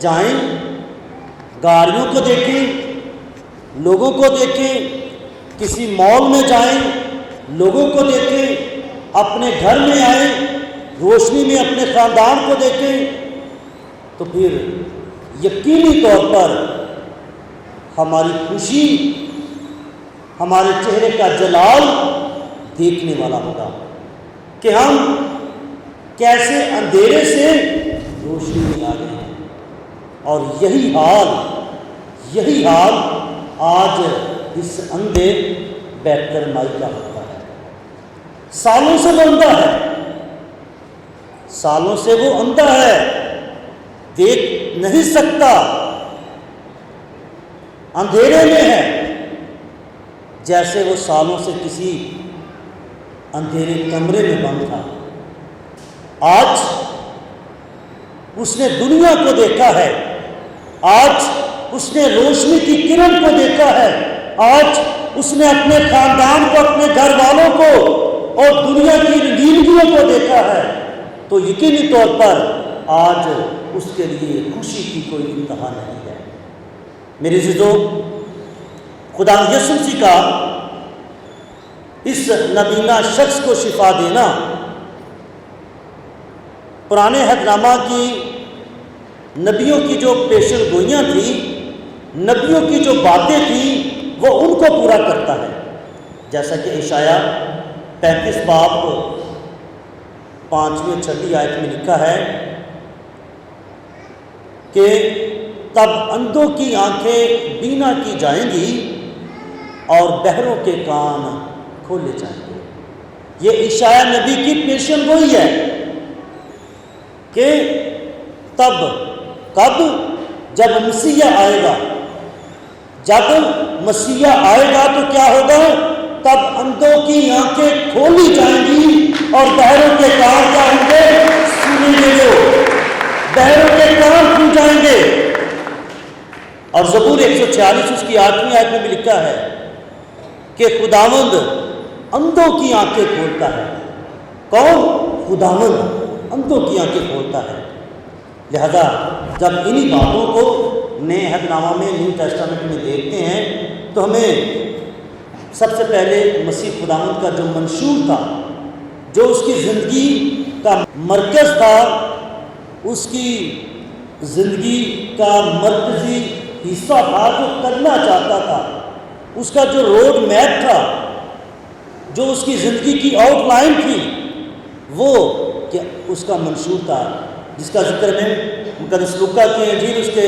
جائیں، گاڑیوں کو دیکھیں، لوگوں کو دیکھیں، کسی مال میں جائیں، لوگوں کو دیکھیں، اپنے گھر میں آئیں، روشنی میں اپنے خاندان کو دیکھیں، تو پھر یقینی طور پر ہماری خوشی، ہمارے چہرے کا جلال دیکھنے والا ہوگا کہ ہم کیسے اندھیرے سے روشنی میں آ گئے ہیں۔ اور یہی حال آج اس اندھے بیت المائی کا ہوتا ہے۔ سالوں سے وہ اندھا ہے، سالوں سے وہ اندھا ہے، دیکھ نہیں سکتا، اندھیرے میں ہے، جیسے وہ سالوں سے کسی اندھیرے کمرے میں بند تھا۔ آج اس نے دنیا کو دیکھا ہے، آج اس نے روشنی کی کرن کو دیکھا ہے، آج اس نے اپنے خاندان کو، اپنے گھر والوں کو اور دنیا کی رنگینیوں کو دیکھا ہے، تو یقینی طور پر آج اس کے لیے خوشی کی کوئی انتہا نہیں ہے۔ میرے عزیزو، خدا یسوع مسیح کا اس نبینا شخص کو شفا دینا پرانے عہد نامہ کی نبیوں کی جو پیشن گوئیاں تھیں، نبیوں کی جو باتیں تھیں، وہ ان کو پورا کرتا ہے۔ جیسا کہ اشعیاء 35 باب 5ویں 6 آیت میں لکھا ہے کہ تب اندھوں کی آنکھیں بینا کی جائیں گی اور بہروں کے کان کھولے جائیں گے۔ یہ اشعیاء نبی کی پیشن گوئی ہے کہ تب، کب؟ جب مسیح آئے گا، جب مسیح آئے گا تو کیا ہوگا؟ تب اندھوں کی آنکھیں کھولی جائیں گی اور بہروں کے کان کیا ہوں گے؟ سنیں گے، وہ بہروں کے کان کھل جائیں گے۔ اور زبور 146 اس کی 8ویں آیت میں بھی لکھا ہے کہ خداوند اندھوں کی آنکھیں کھولتا ہے۔ کون؟ خداوند اندھوں کی آنکھیں کھولتا ہے۔ لہذا جب انہی باتوں کو نئے عہد نامہ میں، نیو ٹیسٹامنٹ میں دیکھتے ہیں تو ہمیں سب سے پہلے مسیح خداوند کا جو منشور تھا، جو اس کی زندگی کا مرکز تھا، اس کی زندگی کا مرکزی حصہ تھا، جو کرنا چاہتا تھا، اس کا جو روڈ میپ تھا، جو اس کی زندگی کی آؤٹ لائن تھی، وہ کہ اس کا منشور تھا، جس کا ذکر میں مقدس لوکا کی انجیل اس کے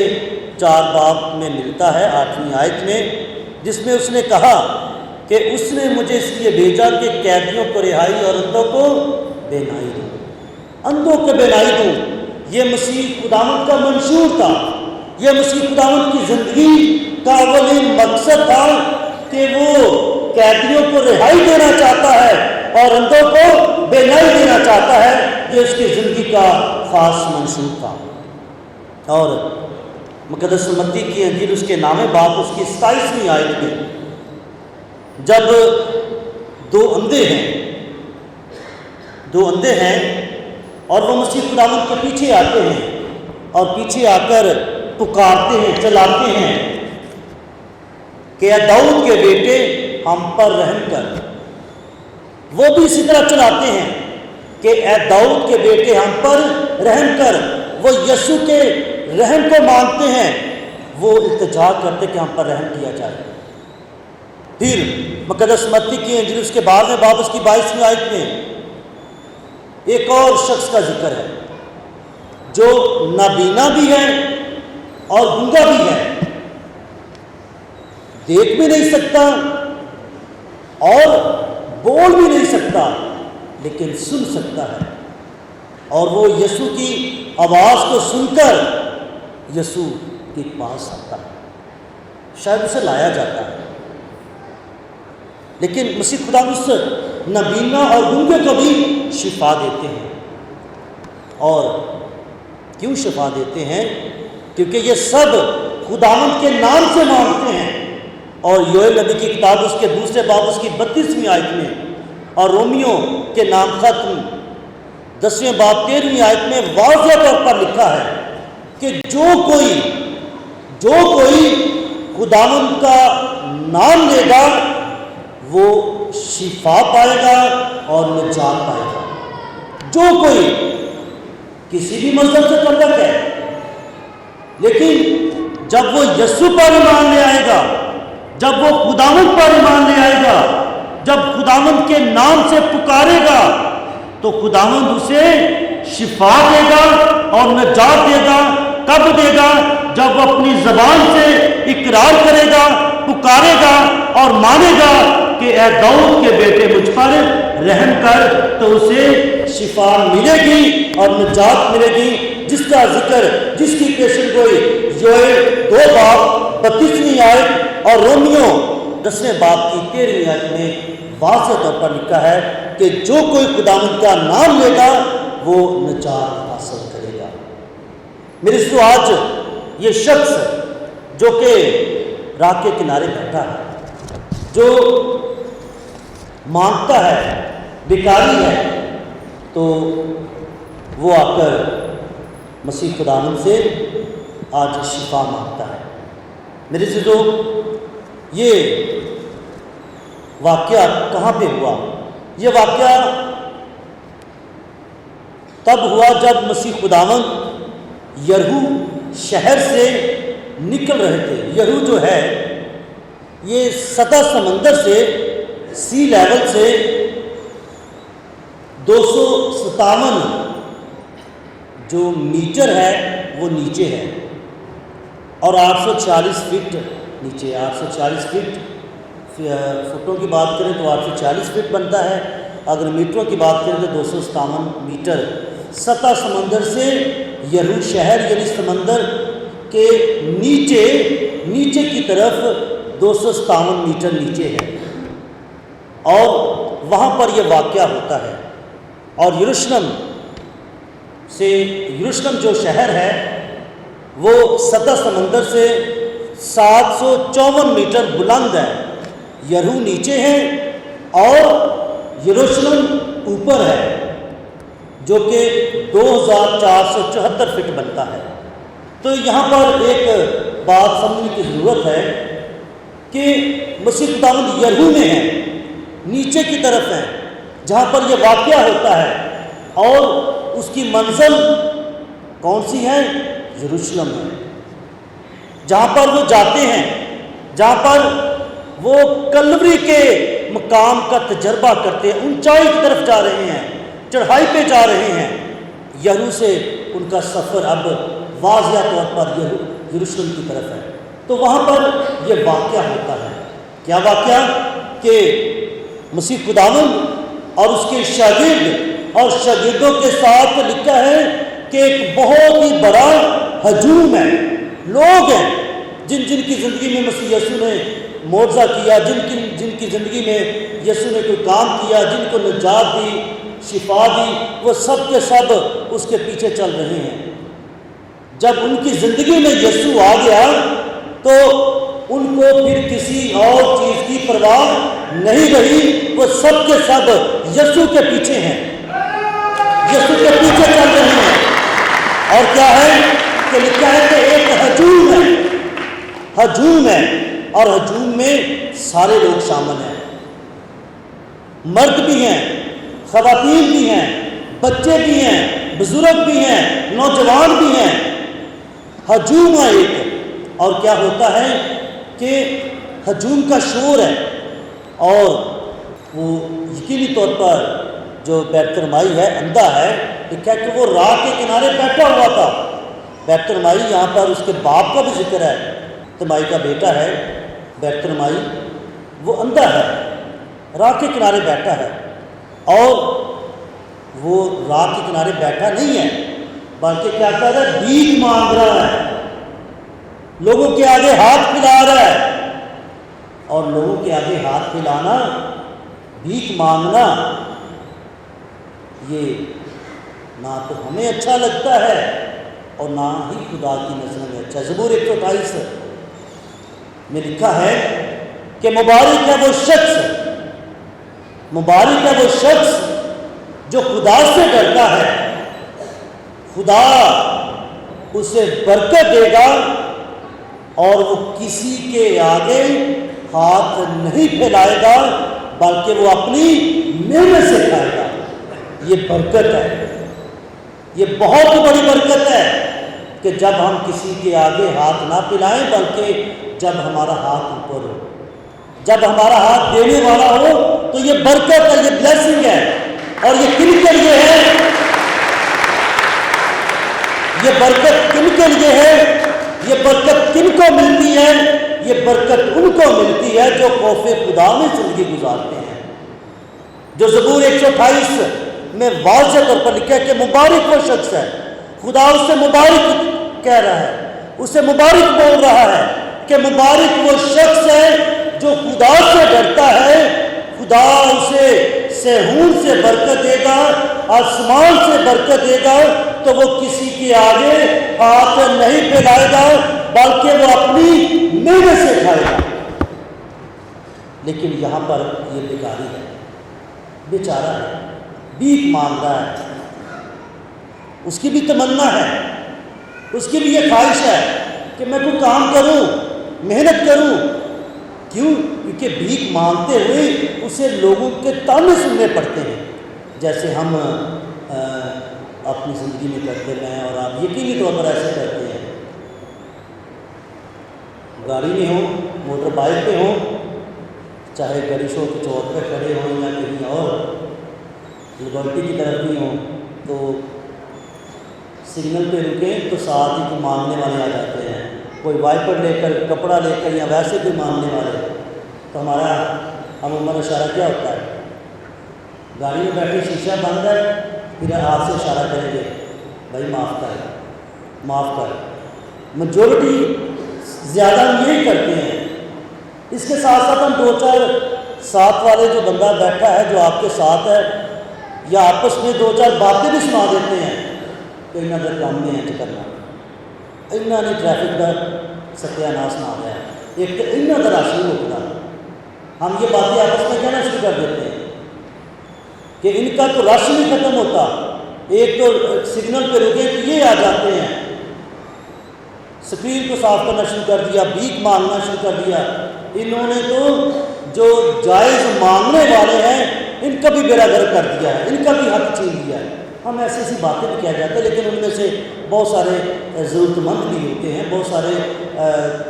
4 باب میں ملتا ہے 8ویں آیت میں، جس میں اس نے کہا کہ اس نے مجھے اس لیے بھیجا کہ قیدیوں کو رہائی اور اندھوں کو بینائی دوں، اندھوں کو بینائی دوں۔ یہ مسیح خداوند کا منشور تھا، یہ مسیح خداوند کی زندگی کا اولین مقصد تھا کہ وہ قیدیوں کو رہائی دینا چاہتا ہے اور اندھوں کو بینائی دینا چاہتا ہے۔ یہ اس کی زندگی کا خاص منشور تھا۔ اور مقدس متی کی انجیل اس کے 9ویں باب اس کی 27ویں آیت میں جب دو اندھے ہیں اور وہ مسیح خداوند کے پیچھے آتے ہیں اور پیچھے آ کر پکارتے ہیں، چلاتے ہیں کہ اے داؤد کے بیٹے ہم پر رحم کر، وہ بھی اسی طرح چلاتے ہیں کہ اے داؤد کے بیٹے ہم پر رحم کر۔ وہ یسوع کے رحم کو مانگتے ہیں، وہ التجا کرتے کہ ہم پر رحم کیا جائے۔ پھر مقدس متی کی انجیل اس کے 12ویں باب اس کی 22ویں آیت میں ایک اور شخص کا ذکر ہے جو نابینا بھی ہے اور گونگا بھی ہے، دیکھ بھی نہیں سکتا اور بول بھی نہیں سکتا، لیکن سن سکتا ہے، اور وہ یسوع کی آواز کو سن کر یسوع کے پاس آتا ہے، شاید اسے لایا جاتا ہے۔ لیکن مسیح خدا اس نابینا اور گونگے کو بھی شفا دیتے ہیں۔ اور کیوں شفا دیتے ہیں؟ کیونکہ یہ سب خداوند کے نام سے مانگتے ہیں۔ اور یوئیل نبی کی کتاب اس کے 2 باب اس کی 32ویں آیت میں، اور رومیو کے نام ختم 10ویں باب 13ویں آیت میں واضح طور پر لکھا ہے کہ جو کوئی خداوند کا نام لے گا وہ شفا پائے گا اور نجات پائے گا۔ جو کوئی کسی بھی مذہب سے تعلق ہے، لیکن جب وہ یسوع پر ایمان لے آئے گا، جب وہ خداوند پر ایمان لے آئے گا، جب خداوند کے نام سے پکارے گا تو خداوند اسے شفا دے گا اور نجات دے گا۔ کب دے گا؟ جب وہ اپنی زبان سے اقرار کرے گا، پکارے گا اور مانے گا کہ اے داؤد کے بیٹے مجھ پر رحم کر، تو اسے شفا ملے گی اور نجات ملے گی، جس کا ذکر، جس کی پیشن گوئی یوئیل 2:32 آیت اور رومیو 10 باب کی 13 آیت میں واضح طور پر لکھا ہے کہ جو کوئی خداوند کا نام لے گا وہ نجات حاصل کرے گا۔ میرے سو آج یہ شخص جو کہ راہ کے کنارے بیٹھا ہے، جو مانگتا ہے، بیکاری ہے، تو وہ آ کر مسیح خداوند سے آج شفا مانگتا ہے۔ میرے عزیزو، یہ واقعہ کہاں پہ ہوا؟ یہ واقعہ تب ہوا جب مسیح خداوند یریحو شہر سے نکل رہے تھے۔ یریحو جو ہے یہ سطح سمندر سے، سی لیول سے 257 جو میٹر ہے وہ نیچے ہے، اور 840 فٹ نیچے، 840 فٹ فٹوں کی بات کریں تو 840 فٹ بنتا ہے، اگر میٹروں کی بات کریں تو 257 میٹر سطح سمندر سے یریحو شہر، یعنی سمندر کے نیچے کی طرف 257 میٹر نیچے ہے، اور وہاں پر یہ واقعہ ہوتا ہے۔ اور یروشلم جو شہر ہے وہ سطح سمندر سے 754 میٹر بلند ہے۔ یریحو نیچے ہے اور یروشلم اوپر ہے، جو کہ 2474 فٹ بنتا ہے۔ تو یہاں پر ایک بات سمجھنے کی ضرورت ہے کہ مسیح خداوند یریحو میں ہے، نیچے کی طرف ہے جہاں پر یہ واقعہ ہوتا ہے، اور اس کی منزل کون سی ہے؟ یروشلم ہے، جہاں پر وہ جاتے ہیں، جہاں پر وہ کلوری کے مقام کا تجربہ کرتے ہیں، اونچائی کی طرف جا رہے ہیں، چڑھائی پہ جا رہے ہیں۔ یریحو سے ان کا سفر اب واضح طور پر یروشلم کی طرف ہے۔ تو وہاں پر یہ واقعہ ہوتا ہے۔ کیا واقعہ؟ کہ مسیح خداوند اور اس کے شاگرد اور شاگردوں کے ساتھ لکھا ہے کہ ایک بہت ہی بڑا ہجوم ہے، لوگ ہیں جن کی زندگی میں مسیح یسوع نے معجزہ کیا، جن کی زندگی میں یسوع نے کوئی کام کیا، جن کو نجات دی، شفا دی، وہ سب کے سب اس کے پیچھے چل رہے ہیں۔ جب ان کی زندگی میں یسوع آ گیا تو ان کو پھر کسی اور چیز کی پرواہ نہیں رہی، وہ سب کے سب یسوع کے پیچھے ہیں، یسوع کے پیچھے چل رہے ہیں۔ اور کیا ہے کہ لکھا ہے کہ ایک ہجوم ہے، اور ہجوم میں سارے لوگ شامل ہیں، مرد بھی ہیں، خواتین بھی ہیں، بچے بھی ہیں، بزرگ بھی ہیں، نوجوان بھی ہیں، ہجوم ہے ایک۔ اور کیا ہوتا ہے کہ ہجوم کا شور ہے، اور وہ یقینی طور پر جو بیت رمائی ہے، اندھا ہے، لکھا ہے کہ وہ راہ کے کنارے بیٹھا ہوا تھا۔ بیت رمائی یہاں پر اس کے باپ کا بھی ذکر ہے، تمائی کا بیٹا ہے بیت رمائی، وہ اندھا ہے، راہ کے کنارے بیٹھا ہے، اور وہ راہ کے کنارے بیٹھا نہیں ہے بلکہ کیا کر رہا ہے؟ بھیک مانگ رہا ہے، لوگوں کے آگے ہاتھ پھیلا رہا ہے۔ اور لوگوں کے آگے ہاتھ پھیلانا، بھیک مانگنا، یہ نہ تو ہمیں اچھا لگتا ہے اور نہ ہی خدا کی نظر میں اچھا۔ زبور 128 میں لکھا ہے کہ مبارک ہے وہ شخص جو خدا سے ڈرتا ہے، خدا اسے برکت دے گا اور وہ کسی کے آگے ہاتھ نہیں پھیلائے گا بلکہ وہ اپنی محنت سے کھائے گا۔ یہ برکت ہے، یہ بہت بڑی برکت ہے کہ جب ہم کسی کے آگے ہاتھ نہ پھیلائیں بلکہ جب ہمارا ہاتھ اوپر ہو، جب ہمارا ہاتھ دینے والا ہو تو یہ برکت ہے، یہ بلیسنگ ہے۔ اور یہ کن کے لیے ہے؟ یہ برکت کن کے لیے ہے؟ یہ برکت کن کو ملتی ہے؟ یہ برکت ان کو ملتی ہے جو خوف خدا میں زندگی گزارتے ہیں، جو زبور 128 میں واضح طور پر لکھا ہے کہ مبارک وہ شخص ہے، خدا اس سے مبارک کہہ رہا ہے، اسے مبارک بول رہا ہے کہ مبارک وہ شخص ہے جو خدا سے ڈرتا ہے، خدا اسے صہیون سے برکت دے گا، آسمان سے برکت دے گا، تو وہ کسی کے آگے ہاتھ نہیں پھیلائے گا بلکہ وہ اپنی محنت سے کھائے گا۔ لیکن یہاں پر یہ بیکاری ہے، بیچارہ ہے، بھیک مانگ رہا ہے، اس کی بھی تمنا ہے، اس کی بھی یہ خواہش ہے کہ میں کوئی کام کروں، محنت کروں۔ کیوں؟ کیونکہ بھیک مانگتے ہوئے اسے لوگوں کے تانے سننے پڑتے ہیں، جیسے ہم اپنی زندگی میں کرتے ہیں اور آپ یقینی طور پر ایسے کرتے ہیں۔ گاڑی میں ہوں، موٹر بائک پہ ہوں، چاہے گلی شو کے چوک پہ کھڑے ہوں یا کہیں اور لیبرٹی کی طرف بھی ہوں، تو سگنل پہ رکیں تو ساتھ ہی کوئی مانگنے والے آ جاتے ہیں، کوئی وائپر لے کر، کپڑا لے کر یا ویسے کوئی مانگنے والے، تو ہمارا عموماً اشارہ کیا ہوتا ہے؟ گاڑی میں بیٹھے شیشہ بند ہے، پھر ہاتھ سے اشارہ کریں گے، بھائی معاف کر، معاف کر۔ میجورٹی زیادہ ہم یہی کرتے ہیں۔ اس کے ساتھ ساتھ ہم دو چار ساتھ والے جو بندہ بیٹھا ہے جو آپ کے ساتھ ہے، یا آپس میں دو چار باتیں بھی سنا دیتے ہیں کہ انہوں نے کام میں ہے کرنا، انہوں نے ٹریفک کا ستیہ ناش نہ آیا ہے، ایک تو انہوں کا راشن روکنا، ہم یہ باتیں آپس میں کہنا شروع کر دیتے ہیں کہ ان کا تو راشن نہیں ختم ہوتا، ایک تو سگنل پہ رکے تو یہ آ جاتے ہیں، اسکرین کو صاف کرنا شروع کر دیا، بھیک مانگنا شروع کر دیا۔ انہوں نے تو جو جائز مانگنے والے ہیں ان کا بھی بیڑا گرک کر دیا ہے، ان کا بھی حق چھین لیا ہے۔ ہم ایسی ایسی باتیں بھی کیا جاتے ہیں، لیکن ان میں سے بہت سارے ضرورت مند بھی ہوتے ہیں، بہت سارے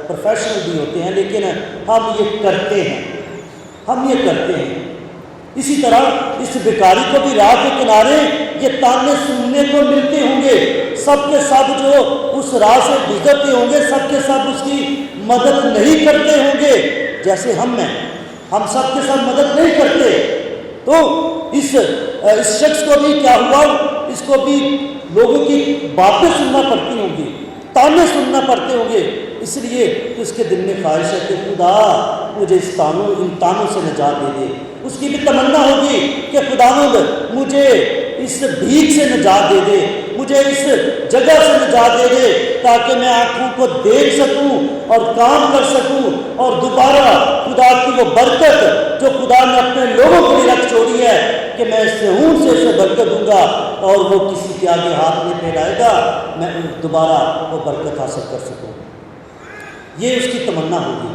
پروفیشنل بھی ہوتے ہیں، لیکن ہم یہ کرتے ہیں، ہم یہ کرتے ہیں۔ اسی طرح اس بیکاری کو بھی راہ کے کنارے یہ تانے سننے کو ملتے ہوں گے، سب کے سب جو اس راہ سے گزرتے ہوں گے سب کے سب اس کی مدد نہیں کرتے ہوں گے، جیسے ہم ہیں، ہم سب کے سب مدد نہیں کرتے، تو اس شخص کو بھی کیا ہوا، اس کو بھی لوگوں کی باتیں سننا پڑتی ہوں گی، تانے سننا پڑتے ہوں گے، اس لیے کہ اس کے دل میں خواہش ہے کہ خدا مجھے ان تانوں سے نجات دے دے۔ اس کی بھی تمنا ہوگی کہ خداوند مجھے اس بھیک سے نجات دے دے، مجھے اس جگہ سے نجات دے دے، تاکہ میں آنکھوں کو دیکھ سکوں اور کام کر سکوں، اور دوبارہ خدا کی وہ برکت جو خدا نے اپنے لوگوں کے لیے رکھ چھوڑی ہے کہ میں صہیون سے اسے برکت دوں گا اور وہ کسی کے آگے ہاتھ نہیں پھیلائے گا، میں دوبارہ وہ برکت حاصل کر سکوں۔ یہ اس کی تمنا ہوگی،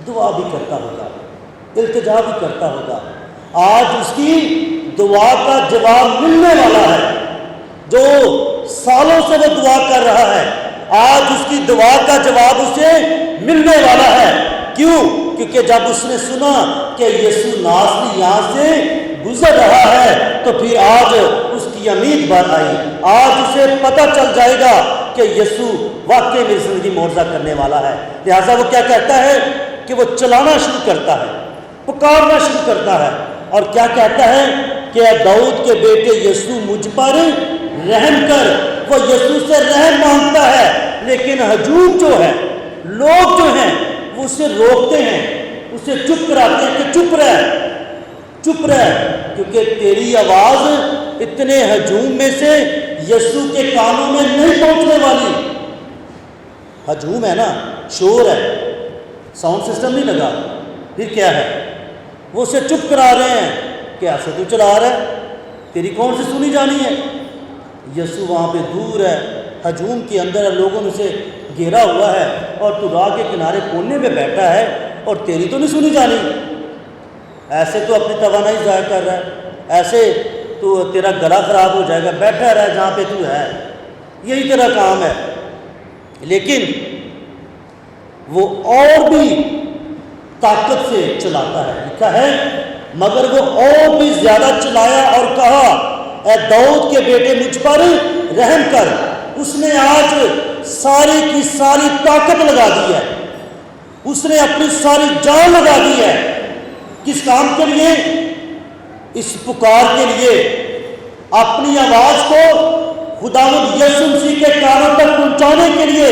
دعا بھی کرتا ہوگا، التجا بھی کرتا ہوگا۔ آج اس کی دعا کا جواب ملنے والا ہے، جو سالوں سے وہ دعا کر رہا ہے، آج اس کی دعا کا جواب اسے ملنے والا ہے۔ کیوں؟ کیونکہ جب اس نے سنا کہ یسوع ناصری یہاں سے گزر رہا ہے تو پھر آج اس کی امید بڑھ آئی، آج اسے پتہ چل جائے گا کہ یسوع واقعی میں زندگی معجزہ کرنے والا ہے۔ لہٰذا وہ کیا کہتا ہے کہ وہ چلانا شروع کرتا ہے، پکارنا شروع کرتا ہے، اور کیا کہتا ہے کہ اے داؤد کے بیٹے یسوع مجھ پر رحم کر۔ وہ یسوع سے رحم مانگتا ہے، لیکن ہجوم جو ہے، لوگ جو ہیں وہ اسے روکتے ہیں، اسے چپ کراتے ہیں کہ چپ رہ، چپ رہ، کیونکہ تیری آواز اتنے ہجوم میں سے یسوع کے کانوں میں نہیں پہنچنے والی۔ ہجوم ہے نا، شور ہے، ساؤنڈ سسٹم نہیں لگا، پھر کیا ہے؟ وہ اسے چپ کرا رہے ہیں کہ ایسے تو چلا رہا ہے، تیری کون سی سنی جانی ہے؟ یسوع وہاں پہ دور ہے، ہجوم کے اندر ہے، لوگوں نے اسے گھیرا ہوا ہے اور تو راہ کے کنارے کونے پہ بیٹھا ہے اور تیری تو نہیں سنی جانی۔ ایسے تو اپنی توانائی ضائع کر رہا ہے، ایسے تو تیرا گلا خراب ہو جائے گا، بیٹھا رہا جہاں پہ تو ہے، یہی تیرا کام ہے۔ لیکن وہ اور بھی طاقت سے چلاتا ہے، لکھا ہے مگر وہ اور بھی زیادہ چلایا اور کہا اے داؤد کے بیٹے مجھ پر رحم کر۔ اس نے آج ساری کی ساری طاقت لگا دی ہے، اس نے اپنی ساری جان لگا دی ہے، کس کام کے لیے؟ اس پکار کے لیے، اپنی آواز کو خداوند یسوع مسیح کے کانوں تک پہنچانے کے لیے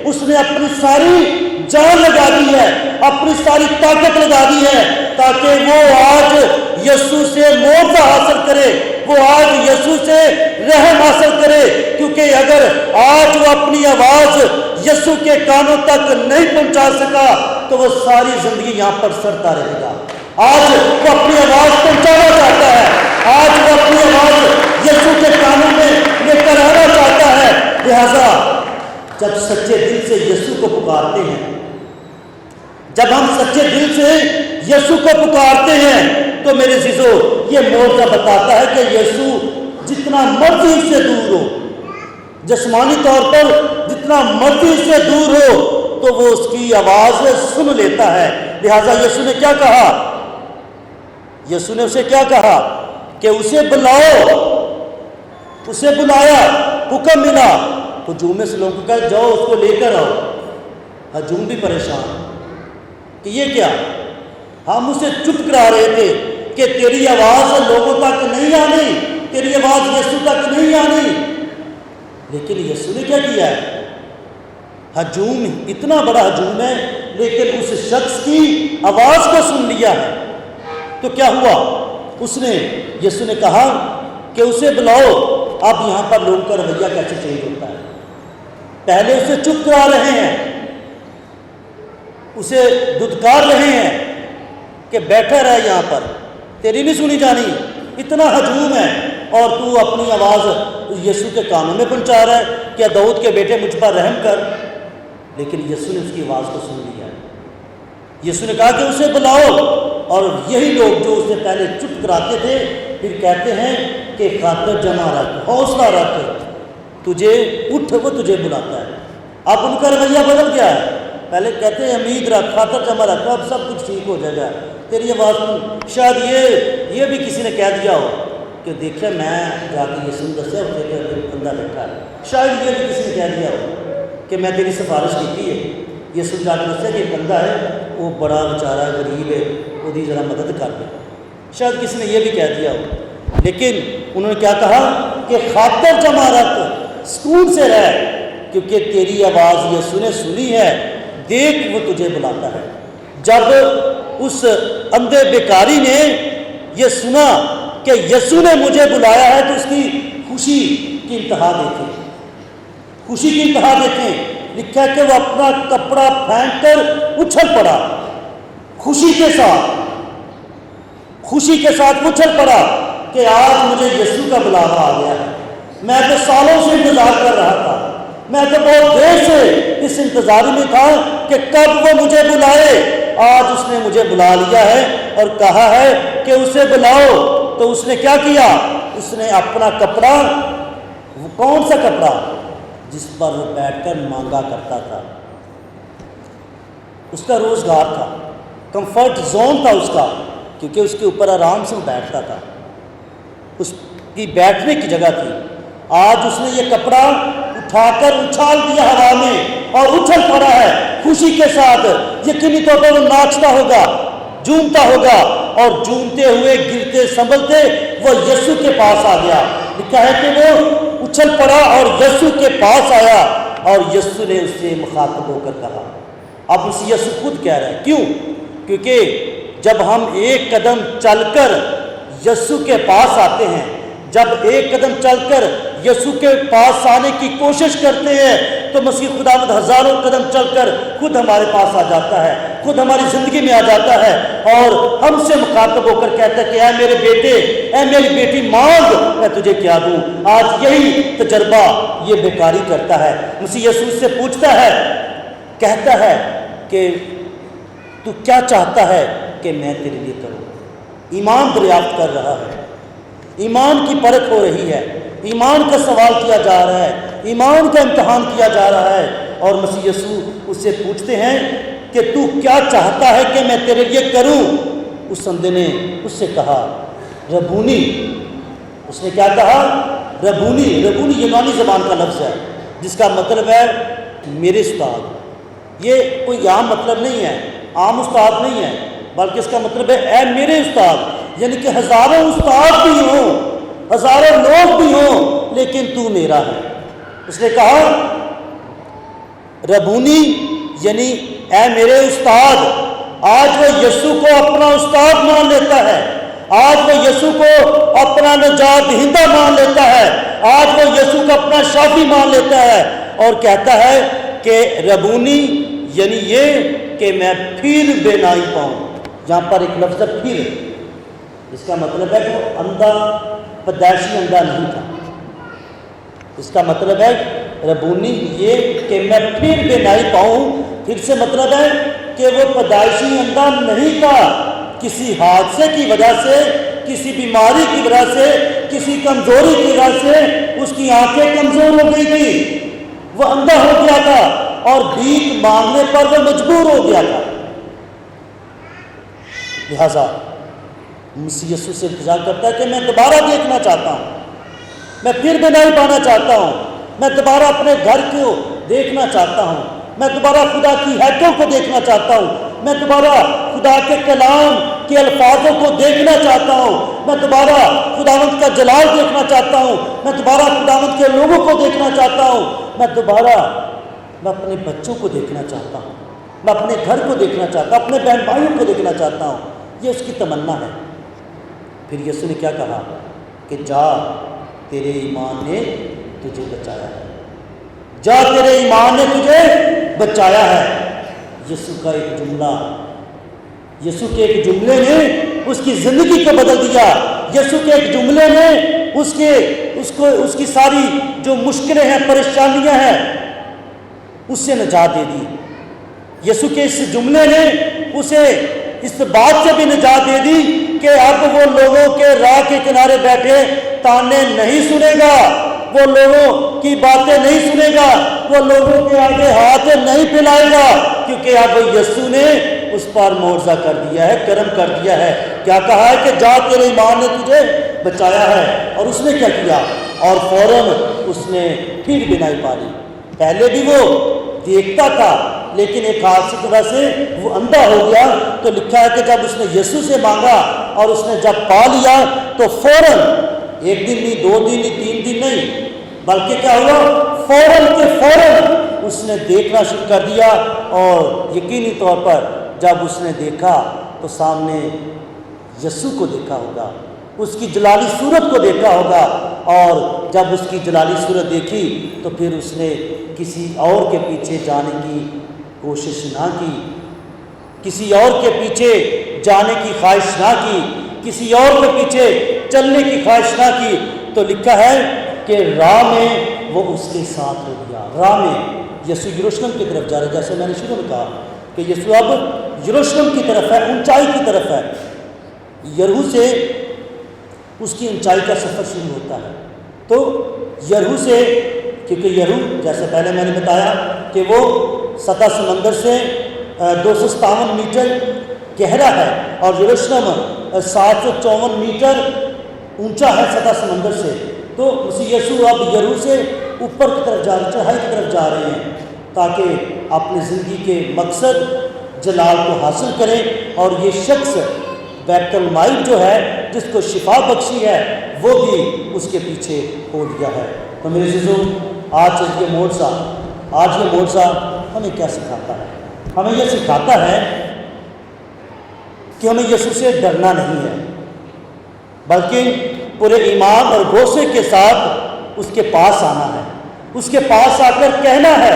اس نے اپنی ساری جان لگا دی ہے، اپنی ساری طاقت لگا دی ہے، تاکہ وہ آج یسوع سے معاوضہ حاصل کرے، وہ آج یسوع سے رحم حاصل کرے، کیونکہ اگر آج وہ اپنی آواز یسوع کے کانوں تک نہیں پہنچا سکا تو وہ ساری زندگی یہاں پر سڑتا رہے گا۔ آج وہ اپنی آواز پہنچانا چاہتا ہے، آج وہ اپنی آواز یسوع کے کانوں میں لے کر آنا چاہتا ہے۔ لہذا جب سچے دل سے یسوع کو پکارتے ہیں، جب ہم سچے دل سے یسوع کو پکارتے ہیں تو میرے عزیزو یہ معجزہ بتاتا ہے کہ یسوع جتنا مرضی سے دور ہو، جسمانی طور پر جتنا مرضی سے دور ہو تو وہ اس کی آواز سن لیتا ہے۔ لہذا یسوع نے کیا کہا؟ یسوع نے اسے کیا کہا کہ اسے بلاؤ، اسے بلایا، حکم ملا، ہجوم میں سے لوگوں کو کہا جاؤ اس کو لے کر آؤ۔ ہجوم بھی پریشان کہ یہ کیا، ہم اسے چپ کرا رہے تھے کہ تیری آواز لوگوں تک نہیں آنی، تیری آواز یسوع تک نہیں آنی، لیکن یسوع نے کیا کیا ہے؟ ہجوم اتنا بڑا ہجوم ہے لیکن اس شخص کی آواز کو سن لیا ہے۔ تو کیا ہوا؟ اس نے، یسوع نے کہا کہ اسے بلاؤ۔ اب یہاں پر لوگوں کا رویہ کیسے چینج ہوتا ہے؟ پہلے اسے چپ کرا رہے ہیں، اسے دھتکار رہے ہیں کہ بیٹھا رہے یہاں پر، تیری نہیں سنی جانی، اتنا ہجوم ہے، اور تو اپنی آواز یسوع کے کانوں میں پہنچا رہا ہے کہ داؤد کے بیٹے مجھ پر رحم کر۔ لیکن یسوع نے اس کی آواز کو سن لیا۔ یسوع نے کہا کہ اسے بلاؤ، اور یہی لوگ جو اسے پہلے چپ کراتے تھے پھر کہتے ہیں کہ خاطر جمع رکھ، حوصلہ رکھ، تجھے اٹھ، وہ تجھے بلاتا ہے۔ اب ان کا رویہ بدل گیا ہے، پہلے کہتے ہیں امید رکھ، خاطر جمع رکھ، اب سب کچھ ٹھیک ہو جائے گا، تیری آواز شاید یہ بھی کسی نے کہہ دیا ہو کہ دیکھیں میں جا کے یسوع دسیا اسے کہ بندہ بیٹھا ہے، شاید یہ بھی کسی نے کہہ دیا ہو کہ میں تیری سفارش کی ہے، یسوع جا کے دسیا کہ ایک بندہ ہے وہ بڑا بیچارہ غریب ہے، وہ ذرا مدد کر دے، شاید کسی نے یہ بھی کہہ دیا ہو۔ لیکن انہوں نے کیا کہا کہ خاطر جمع رکھ، سکون سے رہ، کیونکہ تیری آواز یسوع نے سنی ہے، دیکھ وہ تجھے بلاتا ہے۔ جب اس اندھے بیکاری نے یہ سنا کہ یسوع نے مجھے بلایا ہے تو اس کی خوشی کی انتہا دیکھیں، خوشی کی انتہا دیکھیں۔ لکھا ہے کہ وہ اپنا کپڑا پھینک کر اچھل پڑا، خوشی کے ساتھ اچھل پڑا کہ آج مجھے یسوع کا بلاوا آ گیا ہے۔ میں تو سالوں سے انتظار کر رہا تھا، میں تو بہت دیر سے اس انتظار میں تھا کہ کب وہ مجھے بلائے۔ آج اس نے مجھے بلا لیا ہے اور کہا ہے کہ اسے بلاؤ۔ تو اس نے کیا کیا؟ اس نے اپنا کپڑا، وہ کون سا کپڑا جس پر وہ بیٹھ کر مانگا کرتا تھا، اس کا روزگار تھا، کمفرٹ زون تھا اس کا، کیونکہ اس کے اوپر آرام سے وہ بیٹھتا تھا، اس کی بیٹھنے کی جگہ تھی۔ آج اس نے یہ کپڑا اٹھا کر اچھال دیا ہوا میں اور اچھل پڑا ہے خوشی کے ساتھ۔ یقینی طور پر وہ ناچتا ہوگا، جھومتا ہوگا، اور جھومتے ہوئے گرتے سنبھلتے وہ یسوع کے پاس آ گیا۔ لکھا ہے کہ وہ اچھل پڑا اور یسوع کے پاس آیا، اور یسوع نے اس سے مخاطب ہو کر کہا، اب اس یسوع خود کہہ رہے ہیں، کیوں؟ کیونکہ جب ہم ایک قدم چل کر یسوع کے پاس آتے ہیں، جب ایک قدم چل کر یسوع کے پاس آنے کی کوشش کرتے ہیں تو مسیح خداوند ہزاروں قدم چل کر خود ہمارے پاس آ جاتا ہے، خود ہماری زندگی میں آ جاتا ہے اور ہم سے مخاطب ہو کر کہتا ہے کہ اے میرے بیٹے، اے میری بیٹی، مانگ میں تجھے کیا دوں۔ آج یہی تجربہ یہ بیکاری کرتا ہے۔ مسیح یسوع سے پوچھتا ہے، کہتا ہے کہ تو کیا چاہتا ہے کہ میں تیرے لیے کروں؟ ایمان دریافت کر رہا ہے، ایمان کی پرکھ ہو رہی ہے، ایمان کا سوال کیا جا رہا ہے، ایمان کا امتحان کیا جا رہا ہے، اور مسیح یسوع اس سے پوچھتے ہیں کہ تو کیا چاہتا ہے کہ میں تیرے لیے کروں؟ اس بندے نے اس سے کہا ربونی۔ اس نے کیا کہا؟ ربونی۔ ربونی یونانی زبان کا لفظ ہے جس کا مطلب ہے میرے استاد۔ یہ کوئی عام مطلب نہیں ہے، عام استاد نہیں ہے، بلکہ اس کا مطلب ہے اے میرے استاد، یعنی کہ ہزاروں استاد بھی ہوں، ہزاروں لوگ بھی ہوں، لیکن تو میرا ہے۔ اس نے کہا ربونی یعنی اے میرے استاد۔ آج وہ یسوع کو اپنا استاد مان لیتا ہے، آج وہ یسوع کو اپنا نجات دہندہ مان لیتا ہے، آج وہ یسوع کو اپنا شافی مان لیتا ہے اور کہتا ہے کہ ربونی یعنی یہ کہ میں پھر بینائی پاؤں۔ یہاں پر ایک لفظ ہے پھر، اس کا مطلب ہے کہ وہ اندھا پیدائشی اندھا نہیں تھا۔ اس کا مطلب ہے ربونی یہ کہ میں پھر بینائی پاؤں۔ پھر سے مطلب ہے کہ وہ پیدائشی اندھا نہیں تھا، کسی حادثے کی وجہ سے، کسی بیماری کی وجہ سے، کسی کمزوری کی وجہ سے اس کی آنکھیں کمزور ہو گئی تھی، وہ اندھا ہو گیا تھا اور بھیک مانگنے پر وہ مجبور ہو گیا تھا۔ لہذا مسیح یسوع سے التجا کرتا ہے کہ میں دوبارہ دیکھنا چاہتا ہوں، میں پھر بینائی پانا چاہتا ہوں، میں دوبارہ اپنے گھر کو دیکھنا چاہتا ہوں، میں دوبارہ خدا کی ہیکل کو دیکھنا چاہتا ہوں، میں دوبارہ خدا کے کلام کے الفاظوں کو دیکھنا چاہتا ہوں، میں دوبارہ خداوند کا جلال دیکھنا چاہتا ہوں، میں دوبارہ خداوند کے لوگوں کو دیکھنا چاہتا ہوں، میں اپنے بچوں کو دیکھنا چاہتا ہوں، میں اپنے گھر کو دیکھنا چاہتا ہوں، اپنے بہن بھائیوں کو دیکھنا چاہتا ہوں۔ یہ اس کی تمنا ہے۔ پھر یسوع نے کیا کہا کہ جا، تیرے ایمان نے تجھے بچایا ہے، جا، تیرے ایمان نے تجھے بچایا ہے۔ یسوع کا ایک جملہ، یسوع کے ایک جملے نے اس کی زندگی کو بدل دیا۔ یسوع کے ایک جملے نے اس کی ساری جو مشکلیں ہیں، پریشانیاں ہیں، اس سے نجات دے دی۔ یسوع کے اس جملے نے اسے اس بات سے بھی نجات دے دی کہ اب وہ لوگوں کے راہ کے کنارے بیٹھے تانے نہیں سنے گا، وہ لوگوں کی باتیں نہیں سنے گا، وہ لوگوں کے آگے ہاتھ نہیں پھیلائے گا، کیونکہ اب یسوع نے اس پر معجزہ کر دیا ہے، کرم کر دیا ہے۔ کیا کہا ہے کہ جا، تیرے ایمان نے تجھے بچایا ہے۔ اور اس نے کیا کیا؟ اور فوراً اس نے پھر بینائی پا لی۔ پہلے بھی وہ دیکھتا تھا لیکن ایک حادثے کی وجہ سے وہ اندھا ہو گیا۔ تو لکھا ہے کہ جب اس نے یسوع سے مانگا اور اس نے جب پا لیا تو فوراً، ایک دن نہیں، 2 دن نہیں، 3 دن نہیں، بلکہ کیا ہوا؟ فوراً کے فوراً اس نے دیکھنا شروع کر دیا۔ اور یقینی طور پر جب اس نے دیکھا تو سامنے یسوع کو دیکھا ہوگا، اس کی جلالی صورت کو دیکھا ہوگا، اور جب اس کی جلالی صورت دیکھی تو پھر اس نے کسی اور کے پیچھے جانے کی کوشش نہ کی، کسی اور کے پیچھے جانے کی خواہش نہ کی، کسی اور کے پیچھے چلنے کی خواہش نہ کی۔ تو لکھا ہے کہ راہ میں وہ اس کے ساتھ ہو گیا۔ راہ میں یسوع یروشلم کی طرف جا رہا ہے، جیسے میں نے شروع میں کہا کہ یسوع اب یروشلم کی طرف ہے، اونچائی کی طرف ہے۔ یریحو سے اس کی اونچائی کا سفر شروع ہوتا ہے۔ تو یریحو سے، کیونکہ یریحو جیسے پہلے میں نے بتایا کہ وہ سطح سمندر سے 257 میٹر گہرا ہے، اور یروشلم 754 میٹر اونچا ہے سطح سمندر سے۔ تو مسیح یسوع اب یریحو سے اوپر کی طرف جا رہے ہیں، چڑھائی کی طرف جا رہے ہیں، تاکہ اپنی زندگی کے مقصد جلال کو حاصل کریں۔ اور یہ شخص بیت المائل جو ہے، جس کو شفا بخشی ہے، وہ بھی اس کے پیچھے ہو گیا ہے۔ تو میرے عزیزوں، آج یہ معجزہ ہمیں کیا سکھاتا ہے؟ ہمیں یہ سکھاتا ہے کہ ہمیں یسوع سے ڈرنا نہیں ہے، بلکہ پورے ایمان اور بھروسے کے ساتھ اس کے پاس آنا ہے، اس کے پاس آ کر کہنا ہے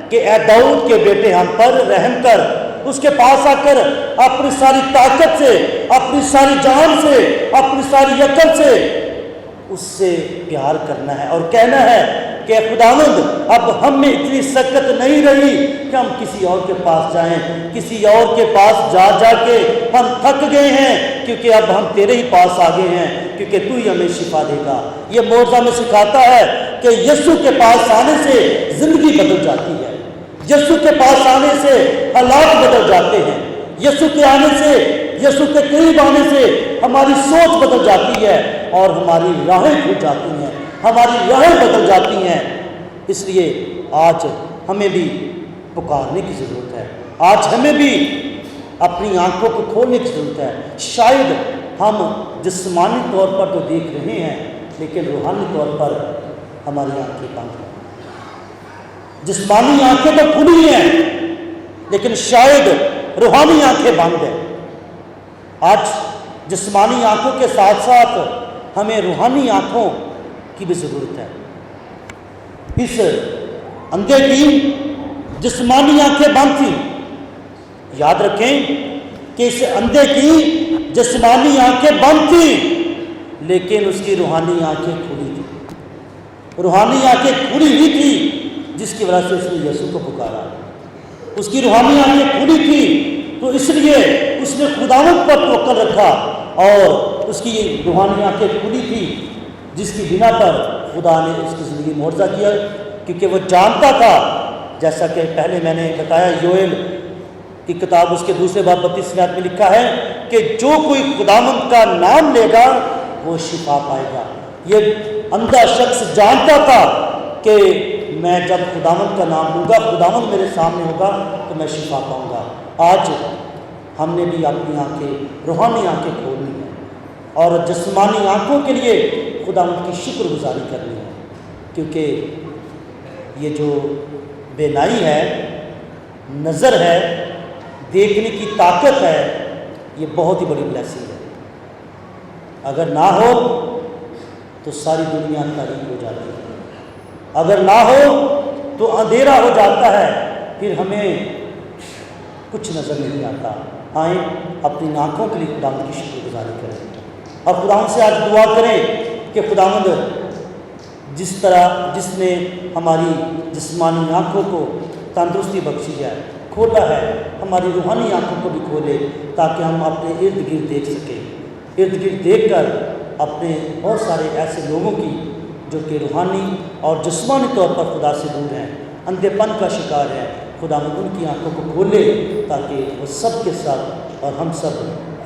کہ اے داؤد کے بیٹے ہم پر رحم کر، اس کے پاس آ کر اپنی ساری طاقت سے، اپنی ساری جان سے، اپنی ساری عقل سے اس سے پیار کرنا ہے اور کہنا ہے کہ خداوند اب ہم میں اتنی سکت نہیں رہی کہ ہم کسی اور کے پاس جائیں، کسی اور کے پاس جا جا کے ہم تھک گئے ہیں، کیونکہ اب ہم تیرے ہی پاس آ گئے ہیں، کیونکہ تو ہی ہمیں شفا دے گا۔ یہ معجزہ میں سکھاتا ہے کہ یسوع کے پاس آنے سے زندگی بدل جاتی ہے، یسوع کے پاس آنے سے حالات بدل جاتے ہیں، یسوع کے آنے سے، یسوع کے قریب آنے سے ہماری سوچ بدل جاتی ہے اور ہماری راہیں کھل جاتی ہیں، ہماری راہیں بدل جاتی ہیں۔ اس لیے آج ہمیں بھی پکارنے کی ضرورت ہے، آج ہمیں بھی اپنی آنکھوں کو کھولنے کی ضرورت ہے۔ شاید ہم جسمانی طور پر تو دیکھ رہے ہیں لیکن روحانی طور پر ہماری آنکھیں بند ہیں۔ جسمانی آنکھیں تو کھلی ہیں لیکن شاید روحانی آنکھیں بند ہیں۔ آج جسمانی آنکھوں کے ساتھ ساتھ ہمیں روحانی آنکھوں کی بھی ضرورت ہے۔ اس اندھے کی جسمانی آنکھیں بند تھیں، یاد رکھیں کہ اس اندھے کی جسمانی آنکھیں بند تھیں لیکن اس کی روحانی آنکھیں کھلی تھیں، روحانی آنکھیں کھلی ہوئی تھی جس کی وجہ سے اس نے یسوع کو پکارا۔ اس کی روحانی آنکھیں کھلی تھی تو اس لیے اس نے خداوند پر توکل رکھا اور اس کی روحانی آنکھیں کھلی تھی جس کی بنا پر خدا نے اس کی زندگی میں معجزہ کیا، کیونکہ وہ جانتا تھا، جیسا کہ پہلے میں نے بتایا یوئیل کی کتاب اس کے 2 باب 32 آیت میں لکھا ہے کہ جو کوئی خداوند کا نام لے گا وہ شفا پائے گا۔ یہ اندھا شخص جانتا تھا کہ میں جب خداوند کا نام لوں گا، خداوند میرے سامنے ہوگا تو میں شفا پاؤں گا۔ آج ہم نے بھی اپنی آنکھیں، روحانی آنکھیں کھولنی ہیں اور جسمانی آنکھوں کے لیے خداوند کی شکر گزاری کرنی ہے، کیونکہ یہ جو بینائی ہے، نظر ہے، دیکھنے کی طاقت ہے، یہ بہت ہی بڑی بلیسنگ ہے۔ اگر نہ ہو تو ساری دنیا تاریک ہو جاتی ہے، اگر نہ ہو تو اندھیرا ہو جاتا ہے، پھر ہمیں کچھ نظر نہیں آتا۔ آئیں اپنی آنکھوں کے لیے خداوند کی شکر گزاری کریں اور خداوند سے آج دعا کریں کہ خداوند جس نے ہماری جسمانی آنکھوں کو تندرستی بخشی ہے، کھولا ہے، ہماری روحانی آنکھوں کو بھی کھولے تاکہ ہم اپنے ارد گرد دیکھ سکیں، ارد گرد دیکھ کر اپنے بہت سارے ایسے لوگوں کی جو کہ روحانی اور جسمانی طور پر خدا سے دور ہیں، اندھے پن کا شکار ہے، خداوند ان کی آنکھوں کو کھولے تاکہ وہ سب کے ساتھ اور ہم سب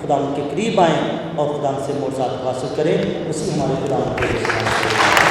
خداوند کے قریب آئیں اور خداوند سے معجزات حاصل کریں۔ اسی ہمارے خداوند کے